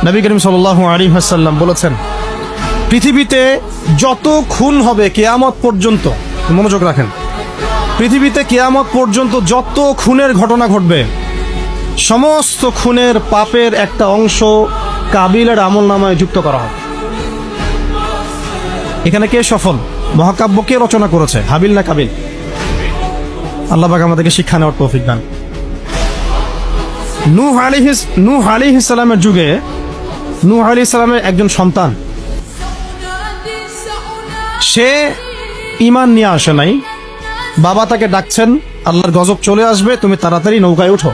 নবী করিম সাল্লাল্লাহু আলাইহি ওয়াসাল্লাম বলেছেন, পৃথিবীতে যত খুন হবে কিয়ামত পর্যন্ত, মনোযোগ রাখেন, পৃথিবীতে কিয়ামত পর্যন্ত যত খুনের ঘটনা ঘটবে, সমস্ত খুনের পাপের একটা অংশ কাবিলের আমলনামায় যুক্ত করা হবে। এখানে কে সফল? মহাকাব্য কে রচনা করেছে, হাবিল না কাবিল? আল্লাহ পাক আমাদেরকে শিক্ষা নেওয়ার তৌফিক দান। নূহ আলাইহিস সালামের যুগে নূহ আলাইহিস সালামের একজন সন্তান, সে ঈমান নিয়ে আসে নাই। বাবা তাকে ডাকছেন, আল্লাহর গজব চলে আসবে, তুমি তাড়াতাড়ি নৌকায় উঠো।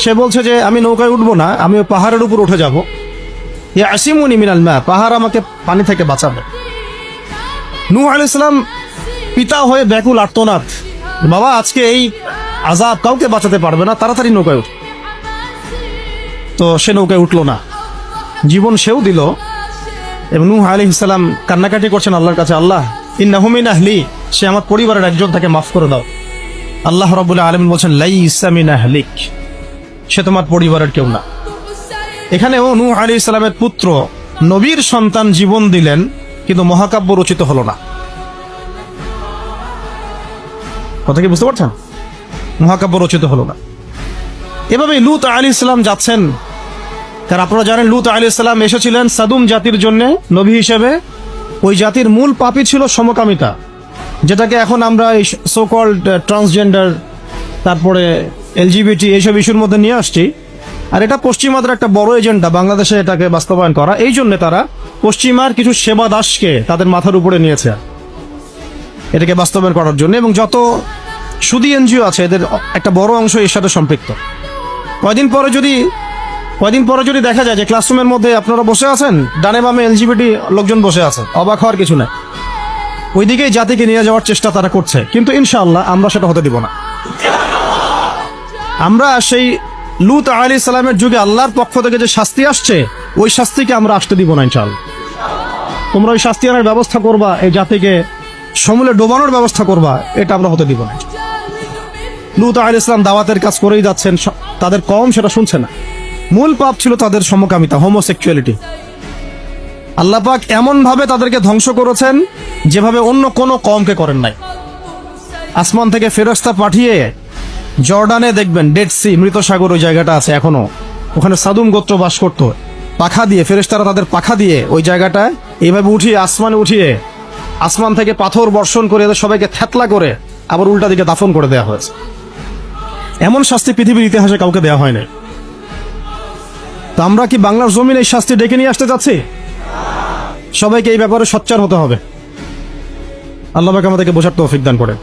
সে বলছে যে আমি নৌকায় উঠবো না, আমি পাহাড়ের উপর উঠে যাব। ইয়াসিমুনি মিনাল মা, পাহাড় আমাকে পানি থেকে বাঁচাবে। নূহ আলাইহিস সালাম পিতা হয়ে ব্যাকুল আর্তনাদ, বাবা আজকে এই আযাব কাউকে বাঁচাতে পারবে না, তাড়াতাড়ি নৌকায় উঠ। তো সে নৌকায় উঠলো না, জীবন সেও দিল। এবং নূহ আলাইহিস সালাম কান্নাকাটি করছেন আল্লাহর কাছে, আল্লাহ ইন্নাহু মিন আহলি, সে আমার পরিবারের একজন, তাকে মাফ করে দাও। আল্লাহ রাব্বুল আলামিন বলছেন লাইসা মিন আহলিক, সে তোমার পরিবারের কেউ না। এখানেও নূহ আলাইহিস সালামের পুত্র নবীর সন্তান জীবন দিলেন, কিন্তু মহাকাব্য রচিত হলো না। কথা কি বুঝতে পারছেন? মহাকাব্য রচিত হলো না। এভাবে লূত আলাইহিস সালাম যাচ্ছেন, কারণ আপনারা জানেন লূত আলাইহিস সালাম এসেছিলেন সাদুম জাতির জন্য নবী হিসেবে। ওই জাতির মূল পাপই ছিল সমকামিতা, যেটাকে এখন আমরা এই সো কল্ড ট্রান্সজেন্ডার, তারপরে এলজিবিটি এইসব ইস্যুর মধ্যে নিয়ে আসছি। আর এটা পশ্চিমাদের একটা বড় এজেন্ডা, বাংলাদেশে এটাকে বাস্তবায়ন করা। এই জন্য তারা পশ্চিমার কিছু সেবা দাসকে তাদের মাথার উপরে নিয়েছে এটাকে বাস্তবায়ন করার জন্য। এবং যত সুদী এনজিও আছে এদের একটা বড় অংশ এর সাথে সম্পৃক্ত। কয়দিন পরে যদি দেখা যায় যে ক্লাসরুমের মধ্যে আপনারা বসে আছেন, ডানে বামে এলজিবিটি লোকজন বসে আছে, অবাক হওয়ার কিছু নাই। ওইদিকেই জাতিকে নিয়ে যাওয়ার চেষ্টা তারা করছে, কিন্তু ইনশাআল্লাহ আমরা সেটা হতে দিব না। আমরা সেই লূত আলাইহিস সালামের যুগে আল্লাহর পক্ষ থেকে যে শাস্তি আসছে, ওই শাস্তিকে আমরা আসতে দিব না ইনশাআল্লাহ। তোমরা ওই শাস্তি আনার ব্যবস্থা করবা, এই জাতিকে সমূলে ডোবানোর ব্যবস্থা করবা, এটা আমরা হতে দিব না। লূত আলাইহিস সালাম দাওয়াতের কাজ করেই যাচ্ছেন, তাদের কওম সেটা শুনছে না। মূল পাপ ছিল তাদের সমকামিতা, হোমোসেক্সুয়ালিটি। আল্লাহ পাক এমন ভাবে তাদেরকে ধ্বংস করেছেন যেভাবে অন্য কোনো কওমকে করেন নাই। আসমান থেকে ফেরেশতা পাঠিয়ে জর্ডানে দেখবেন ডেড সি, মৃত সাগর, ওই জায়গাটা আছে এখনো, ওখানে সাদুম গোত্র বাস করতো। পাখা দিয়ে ফেরেশতারা তাদের পাখা দিয়ে ওই জায়গাটায় এইভাবে উঠিয়ে আসমানে উঠিয়ে আসমান থেকে পাথর বর্ষণ করে এদের সবাইকে থ্যাতলা করে আবার উল্টা দিকে দাফন করে দেওয়া হয়েছে। এমন শাস্তি পৃথিবীর ইতিহাসে কাউকে দেওয়া হয় না। তো আমরা কি বাংলার জমিন এই শাস্তি ডেকে নিয়ে আসতে যাচ্ছি? সবাইকে এই ব্যাপারে সোচ্চার হতে হবে। আল্লাহ পাক আমাদেরকে বোঝার তৌফিক দান করেন।